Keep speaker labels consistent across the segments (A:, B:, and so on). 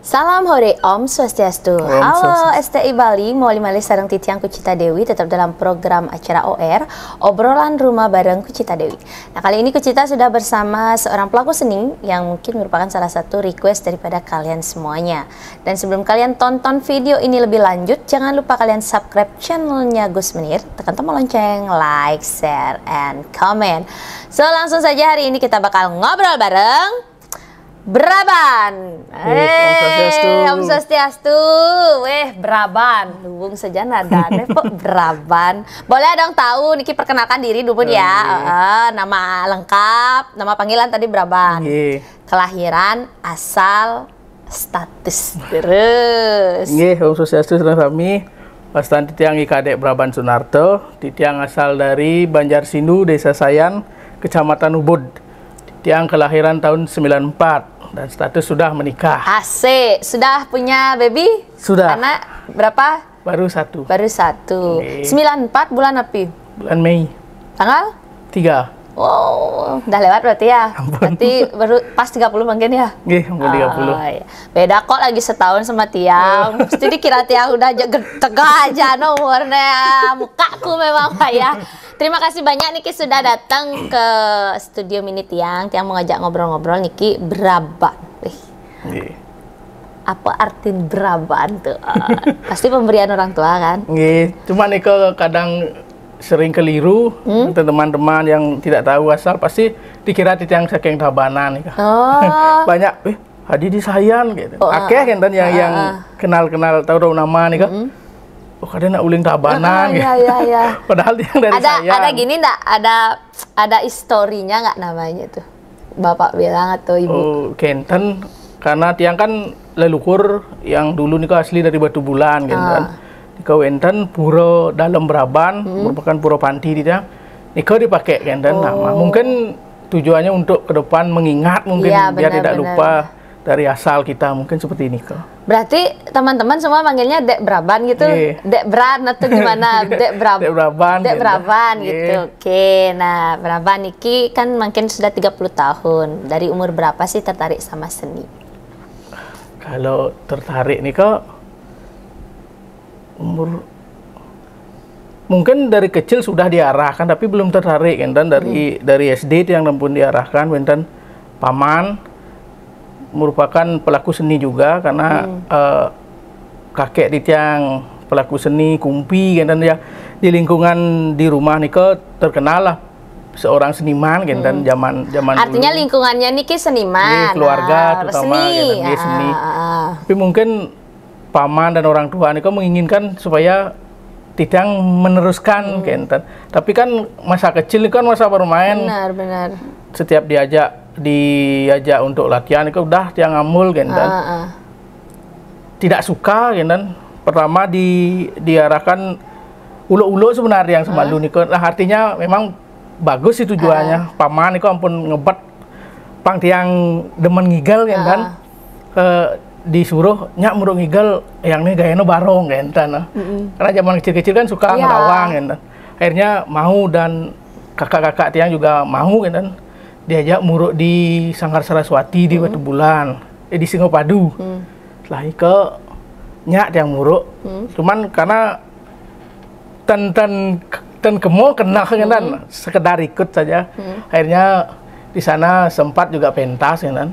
A: Salam hore, Om Swastiastu. Halo STI Bali, Moli Malih sareng Titiang Kucita Dewi tetap dalam program acara OR, obrolan rumah bareng Kucita Dewi. Nah, kali ini Kucita sudah bersama seorang pelaku seni yang mungkin merupakan salah satu request daripada kalian semuanya. Dan sebelum kalian tonton video ini lebih lanjut, jangan lupa kalian subscribe channelnya Gus Menir, tekan tombol lonceng, like, share, and comment. So, langsung saja hari ini kita bakal ngobrol bareng Braban. Om Swastiastu. Braban. Lubung saja nadane kok Braban. Boleh dong tahu Niki perkenalkan diri dulu ya. Nama lengkap, nama panggilan tadi Braban. Kelahiran, asal, status terus.
B: Om Swastiastu sedang kami. Pastan Titiang Kadek Braban Sunarto. Titiang asal dari Banjarsindu, Desa Sayan, Kecamatan Ubud. Titiang kelahiran tahun 94. Dan status sudah menikah.
A: Asik, sudah punya baby?
B: Sudah.
A: Anak berapa?
B: Baru satu.
A: Baru satu. 94 bulan apa?
B: Bulan Mei.
A: Tanggal?
B: 3.
A: Wow, udah lewat berarti ya?
B: Ampun.
A: Berarti baru pas 30 mungkin ya?
B: Ampun 30.
A: Iya. Beda kok lagi setahun sama Tiang. Mesti dikira Tiang udah tegak aja nomornya. Mukaku memang ya. Terima kasih banyak Niki sudah datang ke studio Mini Tiang. Tiang mau ngajak ngobrol-ngobrol Niki Braban. Apa arti Braban tuh? Pasti pemberian orang tua kan?
B: Cuma Niki kadang sering keliru. Teman-teman yang tidak tahu asal pasti dikira Titiang saking Tabanan. Banyak, Hadi di Sayan gitu. Akeh kan yang kenal-kenal tahu nama nih kan. Kadang nak uling Tabanan gitu.
A: Iya.
B: Padahal Tiang dari Sayan.
A: Ada gini enggak? Ada historinya nggak namanya tuh? Bapak bilang atau ibu?
B: Kenten, karena Tiang kan leluhur yang dulu nih asli dari Batu Bulan gitu kan. Kau enten pura dalam Braban, merupakan pura panti dia. Niko dipakai enten nama. Mungkin tujuannya untuk ke depan mengingat mungkin biar tidak lupa dari asal kita, mungkin seperti ini kok.
A: Berarti teman-teman semua manggilnya Dek Braban gitu. Dek Bran atau gimana? Dek Braban. Dek Braban gitu. Oke, nah Braban Niki kan mungkin sudah 30 tahun. Dari umur berapa sih tertarik sama seni?
B: Kalau tertarik nih kok umur mungkin dari kecil sudah diarahkan tapi belum tertarik kan, dan dari SD yang pun diarahkan benten paman merupakan pelaku seni juga karena kakek Titiang pelaku seni kumpi kan, dan ya di lingkungan di rumah Niko terkenal lah seorang seniman kan, dan zaman
A: artinya dulu, lingkungannya Niki seniman,
B: keluarga terutama
A: seni.
B: Kan, seni. Tapi mungkin paman dan orang tua Niko menginginkan supaya Titiang meneruskan kan. Tapi kan masa kecil ini kan masa bermain.
A: Benar. Setiap
B: diajak untuk latihan Niko udah Tiang ngamul kan. Tidak suka kan. Pertama diarahkan ulo-ulo sebenarnya yang semalu Niko. Nah, artinya memang bagus sih tujuannya. Paman Niko ampun ngebet pang Tiang demen ngigel kan. Disuruh nyak murung ngigel yang ini gayanya barong kan. Karena zaman kecil-kecil kan suka ngerawang kan. Akhirnya mau, dan kakak-kakak Tiang juga mau kan. Diajak muruk di Sanggar Saraswati di Batu Bulan, di Singopadu. Setelah itu nyak Tiang muruk. Cuman karena ten kemo kena kan, sekedar ikut saja. Akhirnya di sana sempat juga pentas kan.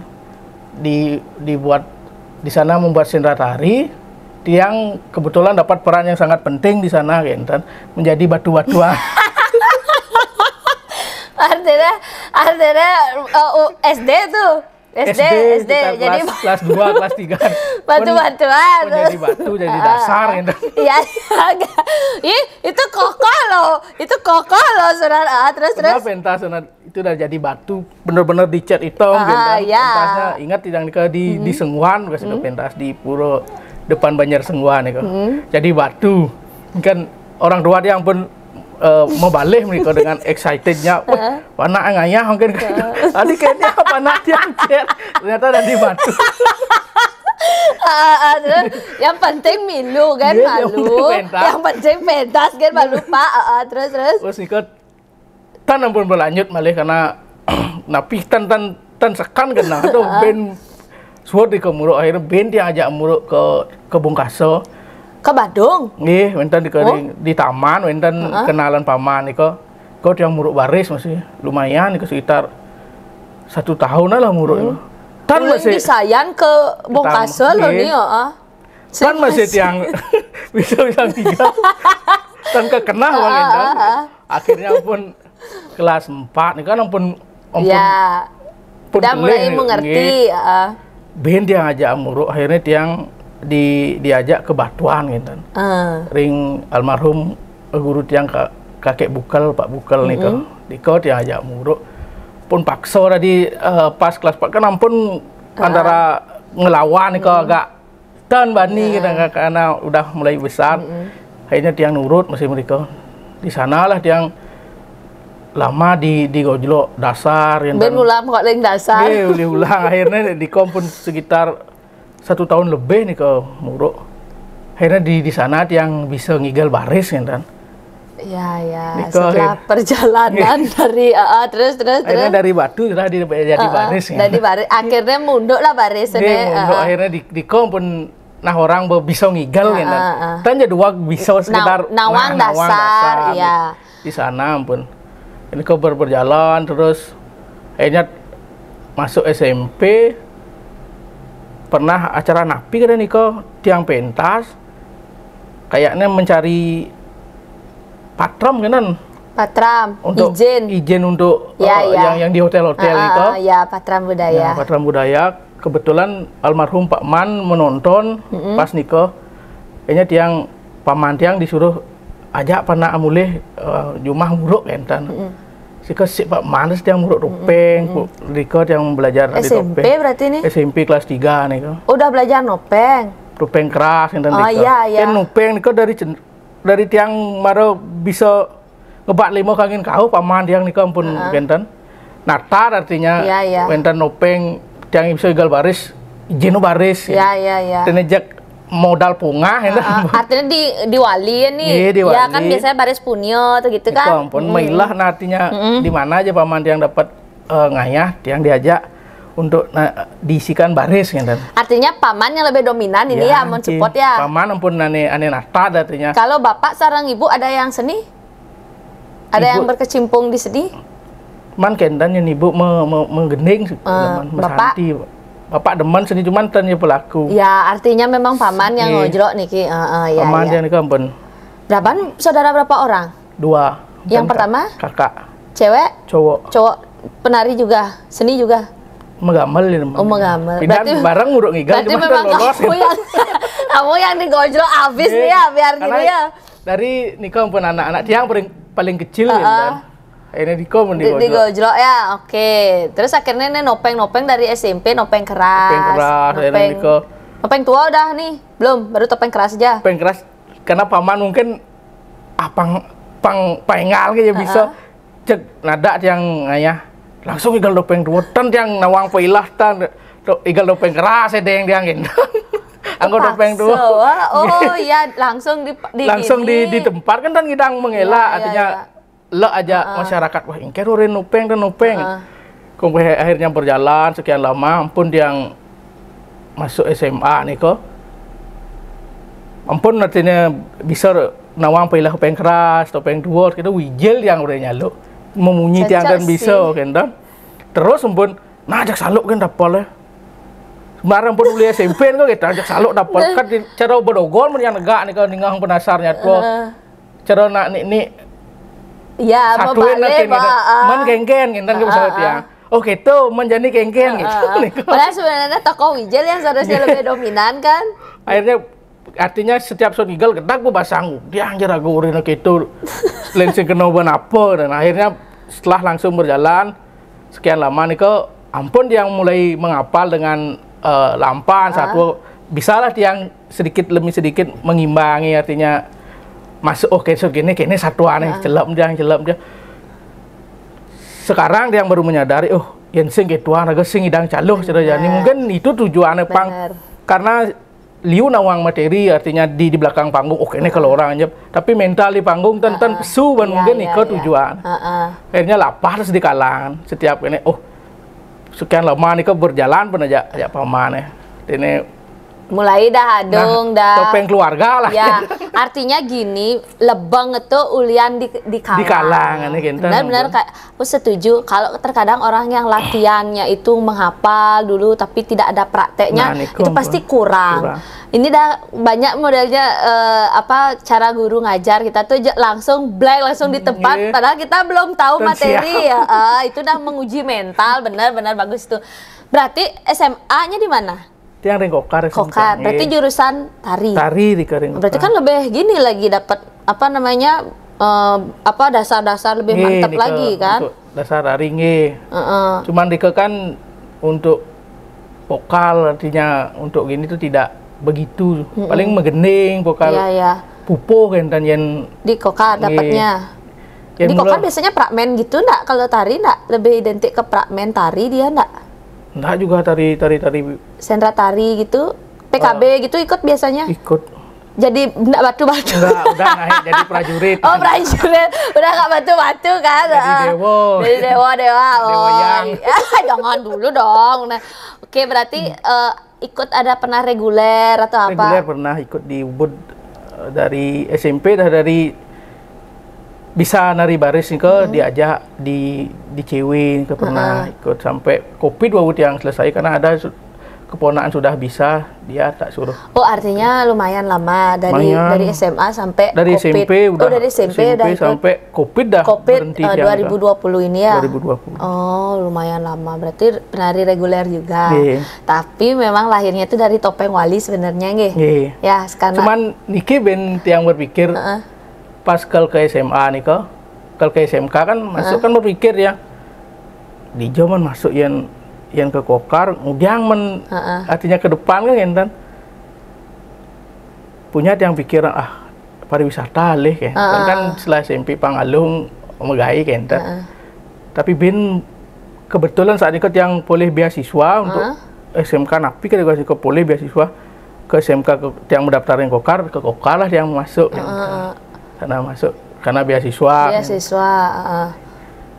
B: Dibuat di sana membuat sendera tari. Tiang kebetulan dapat peran yang sangat penting di sana kan, menjadi batu-batuan.
A: artinya SD tuh. SD jadi
B: kelas 2, kelas 3.
A: Batu-batuan.
B: Jadi batu jadi dasar gitu.
A: Iya. Itu kokoh loh saudara. Terus.
B: Pentas itu udah jadi batu, bener-bener dicat hitam gitu. Pentasnya ingat yang di Sengguan, bekas itu pentas di pura depan Banjar Sengguan itu. Jadi batu. Kan orang tua dia pun mau balik mereka dengan excitednya. Panak ngayah mungkin. Tadi kayaknya panak yang cat. Ternyata ada di batu.
A: Yang penting milu kan, malu. Yang penting pentas kan, malu Pak. Terus
B: ikut tan pun berlanjut malih karena napi tan sekan kena tuh ben suat di ke Muruk, akhirnya Ben yang ajak Muruk ke Bungkaso.
A: Ke Badung?
B: Nggih, wenten di taman, wenten kenalan paman niko. Kau yang Muruk baris masih lumayan niko sekitar 1 tahun lah Muruk. Tan masih
A: disayan ke Bungkaso loh nih,
B: Tan masih yang bisa tinggal. Tan kekena Bang Endan. Akhirnya pun kelas 4 nih kan ampun
A: ya. Udah mulai mengerti.
B: Ben dia ngajak Muruk, akhirnya tiang diajak ke Batuan gitu. Ring almarhum guru tiang kakek Bukal, Pak Bukal nih kok. Diko dia ngajak Muruk. Pun paksa tadi pas kelas 4 kan ampun antara ngelawan nih kok agak dan bani gitu karena udah mulai besar. Akhirnya tiang nurut masih mereka. Di sanalah tiang lama di Gojlo dasar yang
A: ben ulang kok leng dasar.
B: Iya, ulang akhirnya di kompon sekitar 1 tahun lebih nih ke Muruk. Akhirnya di sana yang bisa ngigal baris kan.
A: Ya. Setelah perjalanan dari terus.
B: Akhirnya dari Batu sudah jadi baris.
A: Dari baris akhirnya munduk lah baris ini.
B: Munduk akhirnya di kompon nah orang bisa ngigal kan. Tanya dua bisa sekitar
A: nawang dasar ya.
B: Di sana ampun. Ini kau berjalan terus akhirnya masuk SMP. Pernah acara napi kan Niko tiang pentas kayaknya mencari patram kan untuk izin untuk yang di hotel-hotel itu
A: ya patram budaya.
B: Patram budaya kebetulan almarhum Pak Man menonton pas Niko kayaknya tiang paman tiang disuruh ajak pernah amulih Jumah Muruk kan. Si Pak Manes yang Muruk Nopeng, Riko yang belajar
A: SMP
B: di
A: berarti nih?
B: SMP kelas 3 nih kok.
A: Udah belajar nopeng?
B: Nopeng keras yang tadi.
A: Iya.
B: Kan nopeng Niko dari tiang maro bisa ngebat 5 kangin kau paman tiang Niko ampun benten. Natar artinya benten nopeng tiang bisa igal baris, izin baris.
A: Iya.
B: Tenejak modal punga
A: artinya di wali ya nih ya kan biasanya baris punyo atau gitu kan
B: mailah artinya di mana aja paman yang dapat ngayah yang diajak untuk diisikan baris kan
A: artinya paman yang lebih dominan ini ya mensupport ya
B: paman ampun ane nata artinya
A: kalau bapak sarang ibu ada yang seni ada yang berkecimpung di seni
B: man kendan yang ibu menggending
A: bapak
B: Bapak demen seni cuman tanya pelaku.
A: Ya, artinya memang paman yang ngojlok niki.
B: Paman yang niki ampun.
A: Berapa orang?
B: 2.
A: Yang pertama?
B: Kakak.
A: Cewek?
B: Cowok.
A: Penari juga, seni juga.
B: Megamel ya.
A: Megamel.
B: Berarti bareng nguruk ngigal
A: cuma lolos. Kamu yang digojlok abis nih ya, biar gini ya.
B: Dari nikah ampun anak-anak yang paling kecil kan. Ini di
A: gojlok ya, oke. Terus akhirnya nopeng dari SMP, nopeng keras. Nopeng tua udah nih, belum, baru topeng keras aja.
B: Topeng keras, karena paman mungkin pengal gitu bisa cek nada yang ngayah langsung igal topeng tua, tan yang nawang peilah tan igal topeng keras ada yang diangin. Anggo topeng tua.
A: Oh iya, langsung
B: di tempat kan tan ngidang mengelak artinya. Lo aja masyarakat wah ingker urin nopeng dan nopeng. Kemudian akhirnya berjalan sekian lama ampun yang masuk SMA nih kok. Ampun artinya bisa nawang peilah topeng keras, topeng dua kita wijel yang udah nyaluk memunyi tiang kan bisa kan dan terus ampun ajak saluk kan dapol ya. Kemarin pun kuliah SMP kok kita ajak saluk dapol kan cara berdogon yang negak nih kalau ningang penasarnya tuh. Cara nak nih
A: ya,
B: satuin nanti man genggen gitu misalnya ya. Oh gitu, menjadi genggen gitu.
A: Padahal sebenarnya tokoh wijel yang seharusnya lebih dominan kan.
B: Akhirnya artinya setiap son igal kedak bu basang dia anjir aku urin gitu. Lensing kenoban apa dan akhirnya setelah langsung berjalan sekian lama nih kok ampun dia mulai menghafal dengan lampan satu bisalah yang sedikit demi sedikit mengimbangi artinya masuk oke kini satu aneh celap dia sekarang dia yang baru menyadari yang sing ketuan agak sing idang caluh cerita jadi mungkin itu tujuannya pang karena liu nawang materi artinya di belakang panggung ini kalau orang aja tapi mental di panggung tentang pesu mungkin itu tujuan akhirnya lapar di kalangan setiap ini sekian lama nih kok berjalan pun aja paman ya. Ini
A: mulai dah adung dah
B: topeng keluarga lah.
A: Ya, artinya gini, lebeng itu ulian di kalang. Benar-benar kayak aku setuju. Kalau terkadang orang yang latihannya itu menghafal dulu tapi tidak ada prakteknya, itu pasti kurang. Ini dah banyak modelnya cara guru ngajar kita tuh langsung blank langsung di tempat, padahal kita belum tahu materi ya. Itu dah menguji mental, benar-benar bagus tuh. Berarti SMA-nya di mana?
B: Yang Rengkokar.
A: Kokar, berarti jurusan tari.
B: Tari di Rengkokar.
A: Berarti kan lebih gini lagi dapat dasar-dasar lebih mantap lagi kan?
B: Untuk dasar tari Cuman Dika kan untuk vokal artinya untuk gini tuh tidak begitu. Paling megening vokal. Pupuh kan dan yang
A: di Kokar dapatnya. Di Kokar biasanya prakmen gitu enggak? Kalau tari enggak lebih identik ke prakmen tari dia enggak?
B: Enggak juga tari
A: sendra tari gitu, PKB gitu ikut biasanya?
B: Ikut.
A: Jadi enggak batu-batu?
B: Enggak, udah naik jadi prajurit.
A: Oh prajurit, udah enggak batu-batu kan? Jadi dewa. Jangan dulu dong. Nah, oke berarti ikut ada pernah reguler atau apa?
B: Reguler pernah ikut di Ubud dari SMP dari bisa nari baris nih diajak di CW ke pernah ikut sampai Covid waktu yang selesai karena ada keponakan sudah bisa dia tak suruh. Oh
A: artinya lumayan lama dari SMA sampai
B: dari
A: COVID.
B: SMP udah
A: dari SMP udah
B: sampai Covid dah berhenti
A: 2020 ini ya.
B: 2020.
A: Oh lumayan lama berarti penari reguler juga. Tapi memang lahirnya itu dari Topeng Wali sebenarnya nggih. Ya sekarang. Cuman
B: niki ben yang berpikir pas ke SMA nih ke SMK kan masuk kan berpikir ya di zaman masuk yang ke Kokar udah artinya ke depan kan punya yang pikiran pariwisata leh kan setelah SMP Pangalung megai kan tapi bin kebetulan saat itu yang boleh beasiswa untuk SMK Napi kan juga boleh beasiswa ke SMK yang mendaftarin Kokar ke Kokar lah yang masuk karena masuk karena beasiswa.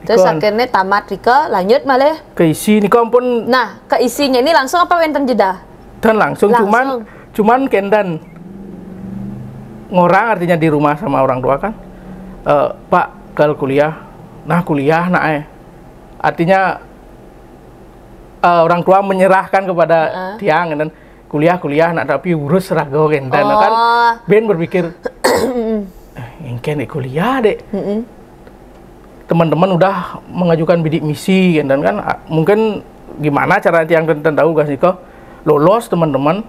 B: Terus akhirnya tamat Rika lanjut malah ke isi nih pun.
A: Nah ke isinya ini langsung apa wenten jeda?
B: Dan langsung. cuman kendan ngorang artinya di rumah sama orang tua kan Pak kalau kuliah artinya orang tua menyerahkan kepada tiang dan kuliah tapi urus serago kendan kan Ben berpikir ingin kuliah dek. Teman-teman udah mengajukan bidik misi dan kan mungkin gimana cara tiang tahu gak sih kok lolos teman-teman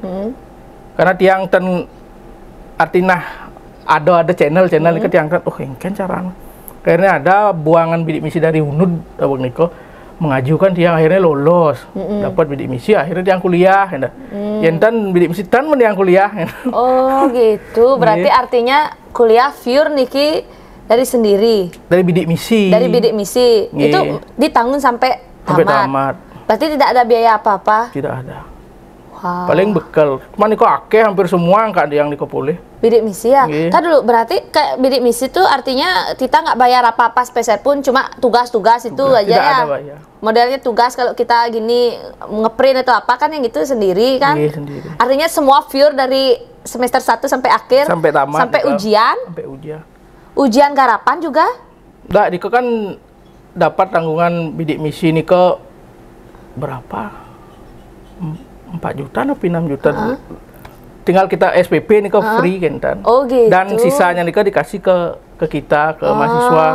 B: karena tiang artinya ada channel itu tiang ingin cara akhirnya ada buangan bidik misi dari UNUD Abang Niko mengajukan tiang akhirnya lolos dapat bidik misi akhirnya tiang kuliah yang bidik misi yang kuliah.
A: Oh gitu berarti artinya kuliah pure Niki dari sendiri.
B: Dari bidik misi.
A: Itu ditanggung sampai tamat. Berarti tidak ada biaya apa-apa.
B: Tidak ada. Wow. Paling bekal. Cuman Niko akeh hampir semua angka yang Niko boleh.
A: Bidik misi ya. Tadi dulu berarti kayak bidik misi itu artinya kita nggak bayar apa-apa spesial pun cuma tugas-tugas itu aja
B: tidak
A: ya.
B: Ada bayar.
A: Modelnya tugas kalau kita gini ngeprint atau apa kan yang gitu sendiri kan.
B: Sendiri.
A: Artinya semua pure dari semester 1 sampai akhir
B: sampai tamat
A: sampai ujian. Ujian garapan juga?
B: Enggak, Niko kan dapat tanggungan bidik misi Niko berapa? 4 juta atau 6 juta. Tinggal kita SPP Niko free kan.
A: Oh gitu.
B: Dan sisanya Niko dikasih ke kita ke mahasiswa.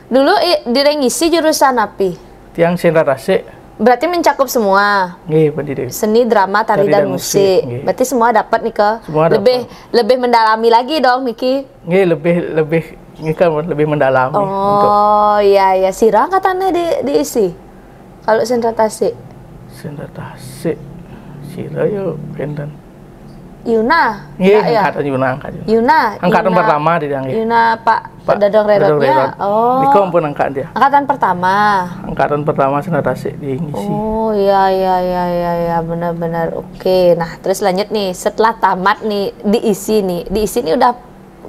A: Dulu di ngisi jurusan apa?
B: Yang sendra tasik.
A: Berarti mencakup semua. Seni, drama, tari dan musik. Berarti semua dapat nih ke. Lebih mendalami lagi dong, Miki.
B: Lebih mendalami.
A: Oh iya ya, sirang katanya diisi. Kalau sendra tasik.
B: Sendra tasik, sirang yo kendan.
A: Yuna.
B: Angkatan Yuna. Angkatan pertama dia.
A: Yuna Pak Dadang Redotnya. Oh.
B: Nikom pun angkat dia.
A: Angkatan pertama.
B: Angkatan pertama Sendra tasik di ngisi.
A: Oh iya benar-benar. Oke. Nah, terus lanjut nih. Setelah tamat nih diisi nih udah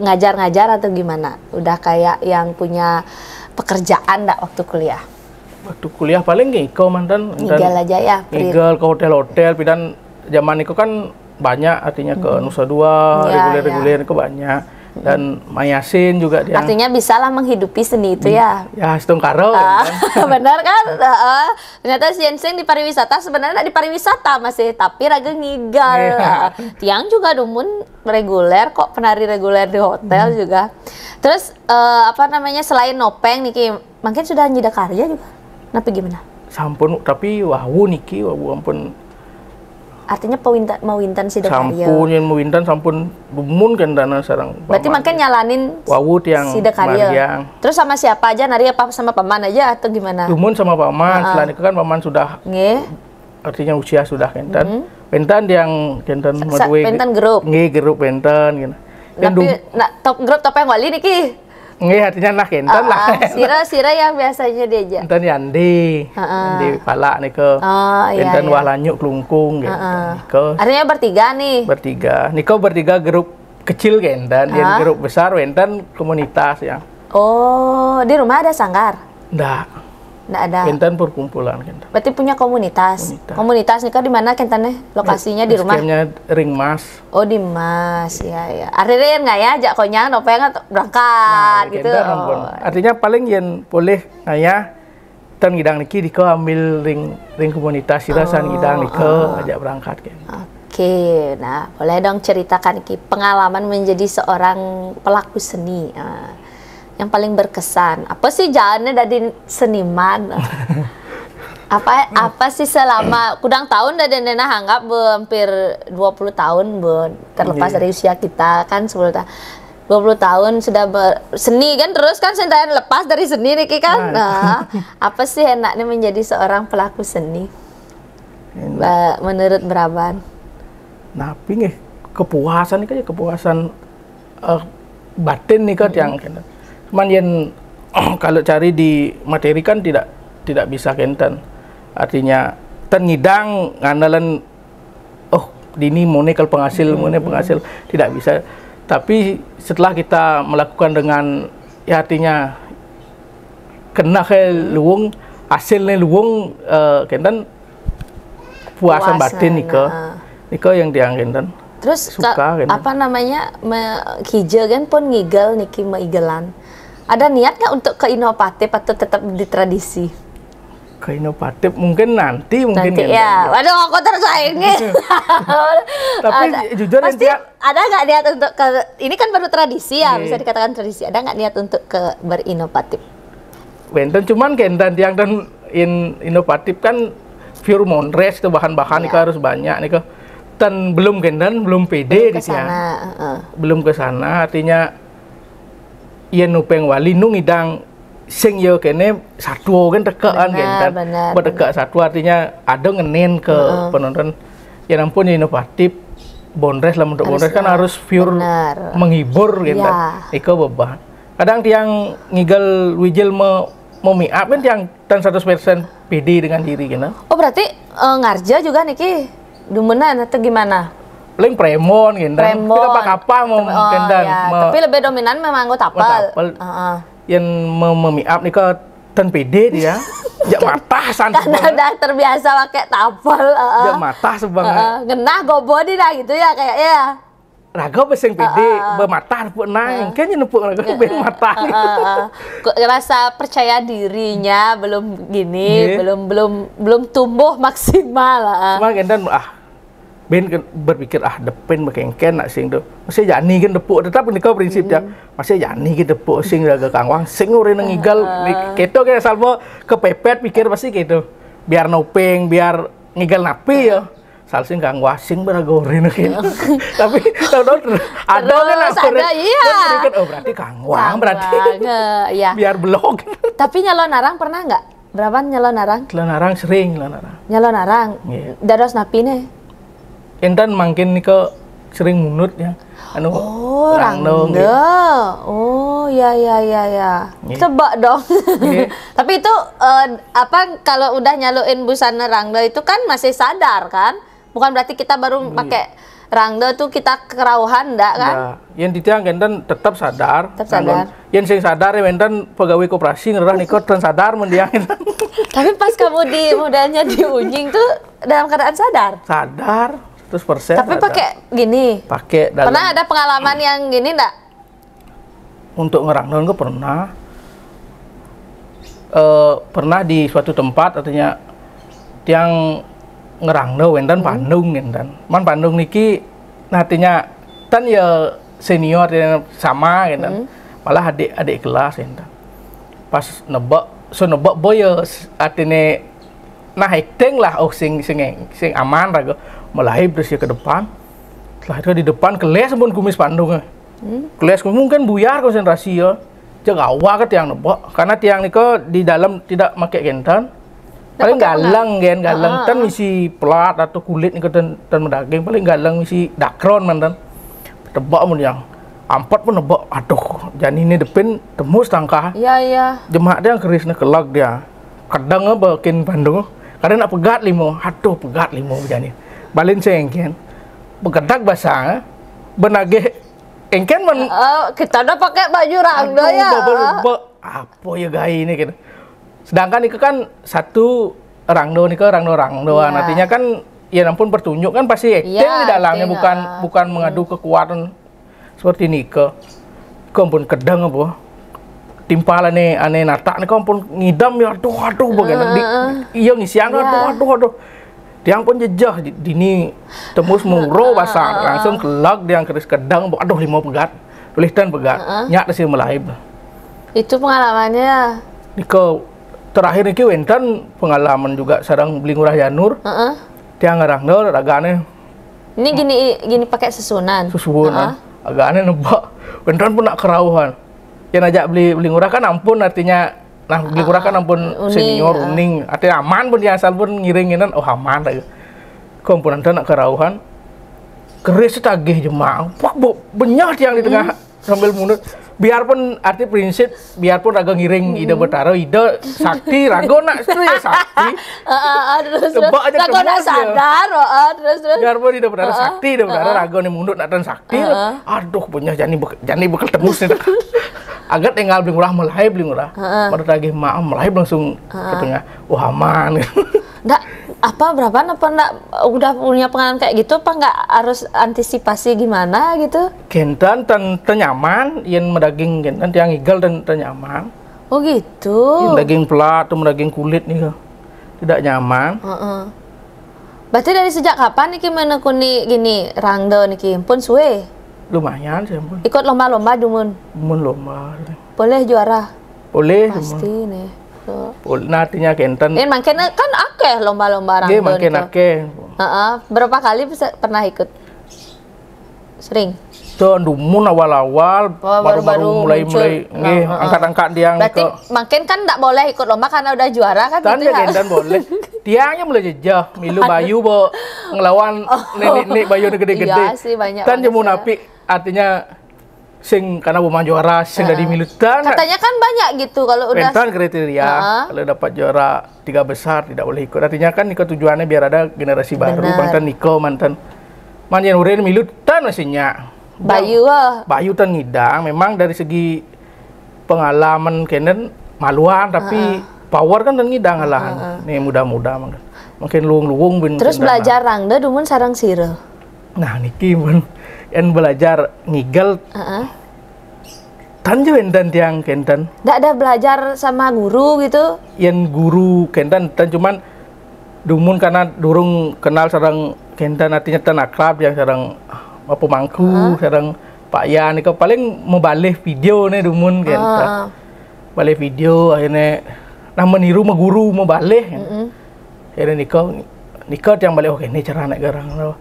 A: ngajar-ngajar atau gimana? Udah kayak yang punya pekerjaan enggak waktu kuliah?
B: waktu kuliah paling ngiko mantan
A: ngigal aja ya.
B: Ngigal ke hotel-hotel pidan zaman itu kan banyak artinya ke Nusa Dua, reguler-reguler itu banyak. Dan Mayasin juga dia.
A: Artinya bisalah menghidupi seni itu ya.
B: Ya, Stung Karo.
A: Benar kan? Ternyata si Enseng di pariwisata sebenarnya di pariwisata masih, tapi raga ngigal. Tiang juga dumun reguler kok, penari reguler di hotel juga. Terus apa namanya, selain nopeng niki, mungkin sudah nyida karya juga. Tapi gimana?
B: Sampun, tapi wawu niki, wawu ampun.
A: Artinya mawintan sida karya.
B: Sampun yang mawintan sampun dumun kan dana sarang.
A: Berarti makin nyalanin
B: wawu tiang
A: sida karya. Terus sama siapa aja, nari apa sama paman aja atau gimana?
B: Dumun sama paman, selain itu kan paman sudah artinya usia sudah kentan. Pentan yang kentan madue.
A: Pentan grup.
B: Grup pentan gitu.
A: Tapi top grup topeng wali niki.
B: Artinya nak kentan lah.
A: Sira yang biasanya diajak.
B: Kentan Yandi, di Palak nih ke. Kentan Wahlanyuk Klungkung gitu.
A: Artinya bertiga nih.
B: Niko bertiga grup kecil kentan, yang grup besar kentan komunitas ya.
A: Oh, di rumah ada sanggar?
B: Nggak ada. Kentan perkumpulan kentan.
A: Berarti punya komunitas. Komunitas nih kan di mana kentannya? Lokasinya di rumah?
B: Lokasinya Ringmas.
A: Oh, di Mas. Ya. Artinya nggak ya ajak konyang nopeng berangkat gitu.
B: Artinya paling yang boleh ngaya tan ngidang niki diko ambil ring komunitas sirasan ngidang niko ajak berangkat kan.
A: Oke, nah boleh dong ceritakan niki pengalaman menjadi seorang pelaku seni. Yang paling berkesan, apa sih jalannya dari seniman? apa sih selama kudang tahun dari Nena anggap hampir 20 tahun terlepas dari usia kita kan 10 tahun. 20 tahun sudah berseni kan, terus kan sentayan lepas dari seni nih kan. Nah, apa sih enaknya menjadi seorang pelaku seni? Menurut Braban?
B: Nah, nih kepuasan nih kayak kepuasan batin nih kan yang cuman yang kalau cari di materi kan tidak bisa kentan. Artinya ten ngidang ngandalan dini mone kalau penghasil tidak bisa. Tapi setelah kita melakukan dengan ya artinya kena ke luwung hasilnya luwung kentan puasan batin niko yang diangkentan.
A: Terus
B: suka,
A: apa namanya hijau kan pun ngigal niki maigelan. Ada niat nggak untuk ke inovatif atau tetap di tradisi?
B: Ke inovatif mungkin nanti
A: ya. Waduh, aku tersaingin.
B: Tapi jujur
A: pasti ada nggak niat untuk ke ini kan baru tradisi ya, bisa dikatakan tradisi. Ada nggak niat untuk ke berinovatif?
B: Benten cuman kentan yang dan inovatif kan pure monres itu bahan-bahan itu harus banyak nih dan belum kentan belum pede di sana. Belum ke sana artinya iya nupeng wali nung idang sing yo kene satu kan tekaan kan berdeka satu artinya ada ngenen ke penonton ya ampun inovatif bonres lah untuk bonres kan harus pure menghibur gitu iko beban kadang tiang ngigal wijil mau miap kan tiang tan 100% pede dengan diri gitu. Oh berarti ngarja juga niki dumenan atau gimana? Paling premon gitu. Kita pakai apa mau kendang.
A: Tapi lebih dominan memang gue tapal.
B: Yang memiap nih ke ten PD dia. Jak matah santai.
A: Karena udah terbiasa pakai tapal.
B: Jak matah sebanget.
A: Genah gobodi dah gitu ya kayaknya.
B: Raga beseng PD bermatah pun naik. Kayaknya nepuk raga ben matah.
A: Rasa percaya dirinya belum gini, belum tumbuh maksimal.
B: Cuma kendan Ben berpikir depen bekengken nak sing tu. Masih jani kan depuk tetap nikau prinsipnya. Masih jani kan depuk sing raga kangwang sing orang ngigal keto kayak salvo kepepet pikir pasti gitu. Biar nopeng, biar ngigal napi ya. Sal sing kangwang sing beraga orang gitu. Tapi tahu ada kan
A: ada iya.
B: Kan berarti kangwang berarti.
A: Iya.
B: Biar blog.
A: Tapi nyalon narang pernah nggak? Berapa nyalon narang?
B: Nyalon narang sering
A: nyalon narang. Dados napi nih.
B: Entan makin niko sering munut ya.
A: Rangdong. Oh, ya. Coba dong. Tapi itu apa kalau udah nyaluin busana rangdo itu kan masih sadar kan? Bukan berarti kita baru pakai rangda tuh kita kerauhan ndak kan?
B: Nah, yang ditiang genten tetap sadar.
A: Tetap sadar.
B: Yang sing sadar ya genten pegawai koperasi ngerah nikot dan sadar mendiang.
A: Tapi pas kamu di modalnya di Unjing tuh dalam keadaan sadar.
B: Sadar 100%.
A: Tapi pakai gini.
B: Pakai dalam.
A: Pernah ada pengalaman yang gini ndak?
B: Untuk ngerangnon gue pernah. Pernah di suatu tempat artinya tiang ngerangno wenten Bandung enten. Man Bandung niki nantinya tan ya senior yang sama enten. Malah adik kelas enten. Pas nebak boy ya artinya nah acting lah sing aman raga mulai terus ya ke depan. Setelah itu di depan keles pun kumis Bandung. Keles mungkin buyar konsentrasi ya. Jaga awak ke tiang nebak karena tiang niko di dalam tidak pakai gentan. Paling galang tan misi pelat atau kulit nih dan mendaging paling galang misi dakron mantan tebak mun yang ampat pun nebak aduh jani ini depan tembus tangkah
A: iya
B: jemaat dia kerisnya kelak dia kadang bikin Bandung kadang nak pegat limo aduh pegat limo jani balin sengken begedak basah benage engken man
A: kita udah pakai baju rangda ya
B: apa ya gay ini gitu. Sedangkan itu kan satu rangdo
A: ya.
B: Artinya kan ya ampun pertunjuk kan pasti acting di dalamnya bukan mengadu kekuatan seperti Nike. Kampun kedang apa? Timpalan ane nata nih kampun ngidam ya aduh bagaimana iya ngisiang aduh. Tiang pun jejah dini tembus muro basah langsung kelak dia keris kedang aduh lima pegat. Tulisan pegat. Nyak sih melaib.
A: Itu pengalamannya.
B: Nike terakhir niki wenten pengalaman juga sarang beli ngurah Yanur. Tiang ngerangno agane.
A: Ini gini pakai susunan.
B: Agane nebak. Wenten pun nak kerauhan. Yang ajak beli ngurah kan ampun artinya nah beli ngurah kan ampun senior uning. Artinya aman pun dia asal pun ngiringinan aman lagi. Komponen nak kerauhan. Keris tagih jemaah. Pak benyah tiang di tengah sambil mundur. Biarpun arti prinsip biarpun raga ngiring ide betara ide sakti raga nak itu ya sakti
A: terus raga nak sadar terus
B: biarpun ide betara sakti ide betara raga nih mundur nak dan sakti aduh punya jani bekal tembus nih agak tinggal beli murah pada lagi maaf mulai langsung katanya wah aman
A: nggak apa berapa enggak udah punya pengalaman kayak gitu apa nggak harus antisipasi gimana gitu?
B: Gentan nyaman, yang medaging gentan yang igal dan nyaman.
A: Oh gitu.
B: Yang daging pelat atau medaging kulit nih tidak nyaman.
A: Berarti dari sejak kapan nih menekuni gini rangda nih pun suwe?
B: Lumayan sih pun.
A: Ikut lomba-lomba dumun?
B: Dumun lomba.
A: Boleh juara?
B: Boleh.
A: Pasti nih.
B: Nah artinya kenten.
A: Makin kan akeh lomba-lomba rangda.
B: Makin akeh.
A: Berapa kali pernah ikut? Sering.
B: Dumun awal-awal baru mulai angkat-angkat dia.
A: Berarti makin kan tidak boleh ikut lomba karena udah juara kan?
B: Kan ya kenten boleh. Tiangnya mulai jejah. Milu bayu ngelawan nenek bayu gede-gede.
A: Iya sih banyak.
B: Kan jemu napi artinya sing karena bukan juara sing dari militan
A: katanya kan banyak gitu kalau udah
B: pentan kriteria kalau dapat juara 3 besar tidak boleh ikut artinya kan Niko tujuannya biar ada generasi baru mantan Niko mantan manjan urin militan mestinya Bayu tan ngidang memang dari segi pengalaman kenen maluan tapi power kan tan ngidang alahan nih muda-muda makin luung-luung
A: terus belajar rangda dumun sarang sira
B: nah niki pun yang belajar ngigel tan dan tiang kenten
A: nggak ada belajar sama guru gitu
B: yang guru kenten tan cuman dumun karena durung kenal sarang kenten artinya tan akrab yang sarang apa mangku sarang Pak Yan itu paling membalih video nih dumun kenten balih video akhirnya nah meniru guru membalih akhirnya Niko yang balik oke ini cara naik garang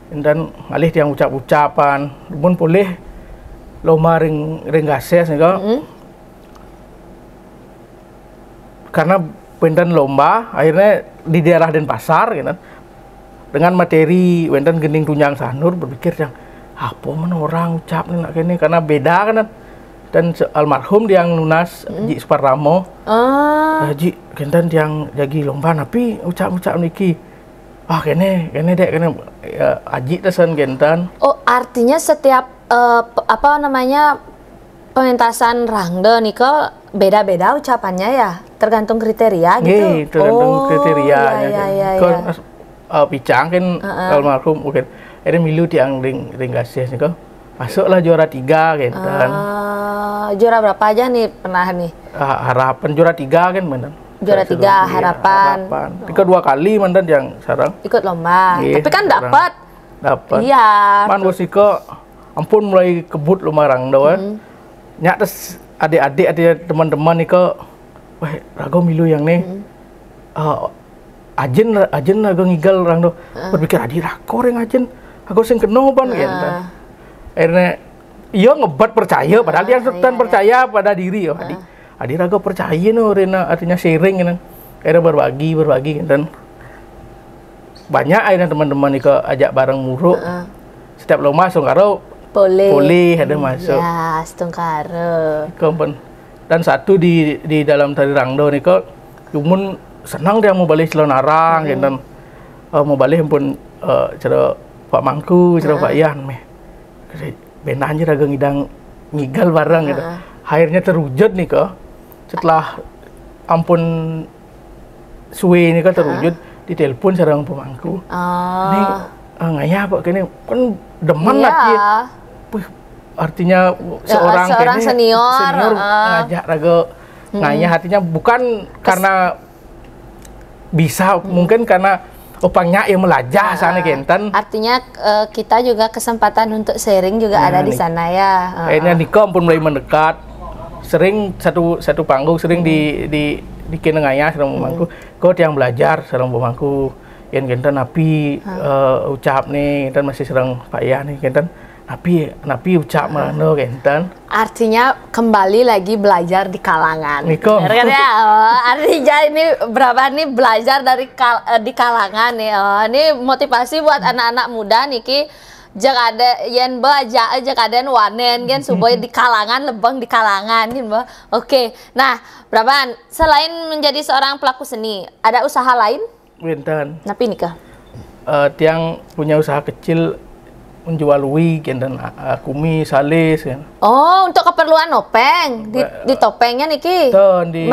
B: dan alih yang ucapan pun boleh lomba ring gases nih karena wenten lomba akhirnya di daerah Denpasar gitu dengan materi wenten gening tunjang sanur berpikir yang apa mana orang ucap nih nak ini karena beda kan dan almarhum yang lunas Ji Suparramo Ji wenten yang jagi lomba tapi ucap niki kene dek aji tesen genten.
A: Oh, artinya setiap apa namanya pementasan rangda niko beda-beda ucapannya ya, tergantung kriteria gitu.
B: Tergantung kriteria.
A: Iya.
B: Picang kan almarhum mungkin ini milu tiang ring gasis niko masuklah juara 3 genten.
A: Juara berapa aja nih pernah nih?
B: Harapan juara 3 kan bener.
A: Juara 3 harapan.
B: Kedua kali mantan yang sarang
A: ikut lomba. Tapi kan dapat. Iya.
B: Man wasiko ampun mulai kebut lomba rangda nyak terus adik-adik ada teman-teman nih wah rago milu yang nih ajen rago ngigal rangda berpikir adik rago yang ajen aku sing keno pan gitu. Akhirnya iya ngebat percaya padahal dia sultan percaya pada diri adik rago percaya no rena artinya sharing kan. Akhirnya berbagi dan banyak akhirnya teman-teman nih ajak bareng muruk setiap lomba sungkaro boleh ada masuk.
A: Ya, setungkara.
B: Dan satu di dalam tari rangdo nih cuman senang dia mau balik selonarang dan mau balik pun cara Pak Mangku, cara Pak Yan benanya raga ngigal bareng gitu. Akhirnya terwujud nih setelah ampun suwe ini terwujud ditelepon sareng Pak Mangku. Ini ngaya Pak kene kan demen lagi. Artinya seorang
A: senior
B: ngajak raga ngaya hatinya bukan karena bisa mungkin karena opangnya yang melajah sana genten.
A: Artinya kita juga kesempatan untuk sharing juga ada di sana ya.
B: Akhirnya Niko pun mulai mendekat. Sering satu panggung sering di kene ngaya sareng pemangku. Kau yang belajar sareng pemangku yang genten napi ucap nih dan masih serang Pak Yan nih genten. Napi ucap mana genten.
A: Artinya kembali lagi belajar di kalangan.
B: Niko.
A: Kan ya? Artinya ini berapa nih belajar di kalangan nih. Ini motivasi buat anak-anak muda niki. Jak ada yang baca, jak ada yang wanen kan supaya di kalangan lebang di kalangan kan bah. Oke. Nah, berapa selain menjadi seorang pelaku seni, ada usaha lain?
B: Genten.
A: Napi nikah.
B: Tiang punya usaha kecil menjual wig dan kumis, alis kan.
A: Oh, untuk keperluan nopeng di topengnya niki.
B: Di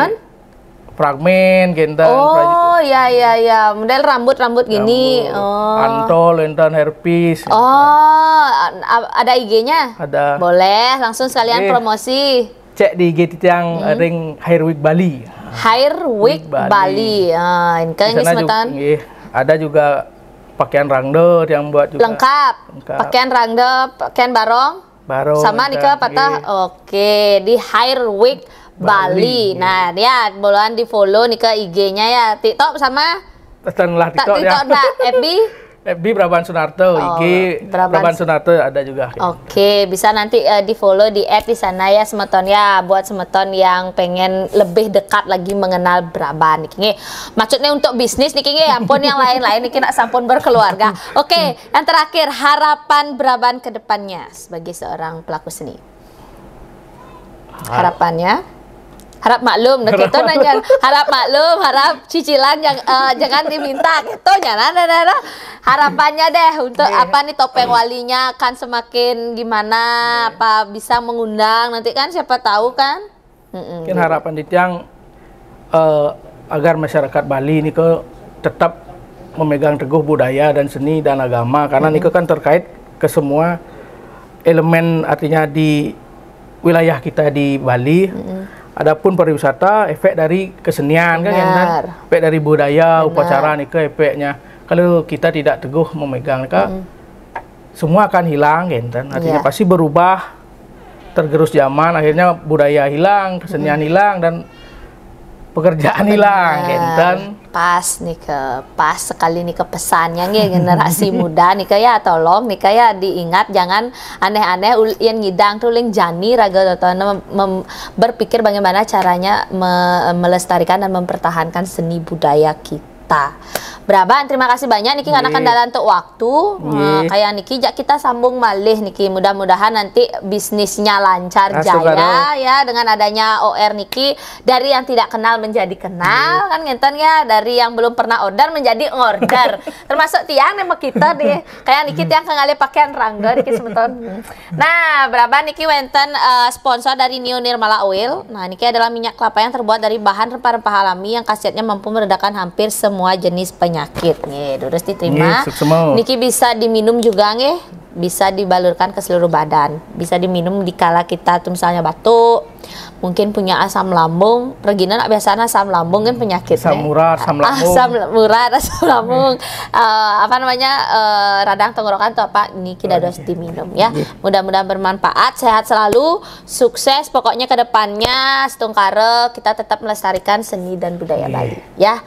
B: fragmen genten.
A: Oh, ya. Model rambut gini.
B: Antol, enten herpes.
A: Oh, ada IG-nya?
B: Ada.
A: Boleh, langsung sekalian promosi.
B: Cek di IG yang ring Hair Week Bali.
A: Hair Week Bali. Ini semetan.
B: Ada juga pakaian rangda yang buat juga
A: lengkap. Pakaian rangda, pakaian barong sama nih ke patah. Oke, di Hair Week Bali. Nah, dia boleh di follow nih ke IG-nya ya. TikTok sama
B: TikTok ya.
A: FB
B: FB Braban Sunarto, IG Braban Sunarto ada juga.
A: Oke, bisa nanti di follow di di sana ya semeton ya, buat semeton yang pengen lebih dekat lagi mengenal Braban nih. Maksudnya untuk bisnis nih, ampun yang lain-lain nih nak sampun berkeluarga. Oke, yang terakhir harapan Braban ke depannya sebagai seorang pelaku seni. Harapannya? Harap maklum, nah gitu nanya. Harap maklum, harap cicilan yang jangan diminta gitu, nana. Harapannya deh untuk apa nih topeng walinya kan semakin gimana, apa bisa mengundang nanti kan siapa tahu kan.
B: Mungkin harapan di tiang agar masyarakat Bali ini tetap memegang teguh budaya dan seni dan agama karena ini kan terkait ke semua elemen artinya di wilayah kita di Bali. Adapun pariwisata, efek dari kesenian kan, efek dari budaya, upacara nih efeknya. Kalau kita tidak teguh memegang, semua akan hilang, kan? Artinya pasti berubah, tergerus zaman, akhirnya budaya hilang, kesenian hilang dan pekerjaan hilang, kan?
A: Pas sekali nih ke pesannya nih generasi muda nih ya tolong nih ya diingat jangan aneh-aneh yang ngidang tuh ling jani raga berpikir bagaimana caranya melestarikan dan mempertahankan seni budaya kita. Tah. Braban, terima kasih banyak Niki karena kendala untuk waktu. Kayak Niki kita sambung malih Niki. Mudah-mudahan nanti bisnisnya lancar jaya ya dengan adanya OR Niki, dari yang tidak kenal menjadi kenal kan ngenten ya, dari yang belum pernah order menjadi order. Termasuk tiang nama kita deh. Kayak Niki tiang kengali pakaian rangga Niki semeton. Nah, Braban Niki wenten sponsor dari Neo Nirmala Oil. Nah, Niki adalah minyak kelapa yang terbuat dari bahan rempah-rempah alami yang khasiatnya mampu meredakan hampir semua jenis penyakit nih, terus diterima. Niki bisa diminum juga nih, bisa dibalurkan ke seluruh badan, bisa diminum dikala kita tuh misalnya batuk, mungkin punya asam lambung, regina nak biasanya asam lambung kan penyakit
B: asam urat, asam lambung,
A: asam lambung, apa namanya radang tenggorokan atau apa, Niki harus diminum ya. Mudah-mudahan bermanfaat, sehat selalu, sukses pokoknya ke depannya. Setungkare kita tetap melestarikan seni dan budaya Bali ya.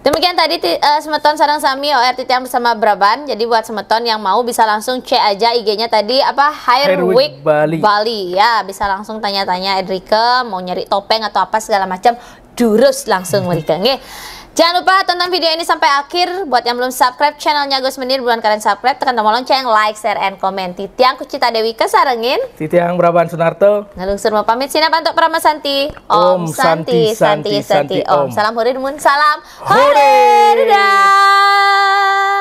A: Demikian tadi semeton sarang sami OR Titiang bersama Braban. Jadi buat semeton yang mau bisa langsung cek aja IG-nya tadi apa Hair Week Bali ya, bisa langsung tanya-tanya Edrike mau nyari topeng atau apa segala macam, durus langsung mereka nggih. Jangan lupa tonton video ini sampai akhir. Buat yang belum subscribe channelnya Gus Menir, buruan kalian subscribe, tekan tombol lonceng, like, share, and comment. Titiang Kucita Dewi kesarengin,
B: Titiang Braban Sunarto
A: ngalungsur mau pamit sinap untuk Pramasanti. Om Santi Santi Santi Om. Salam hore mun, salam hore. Dadah.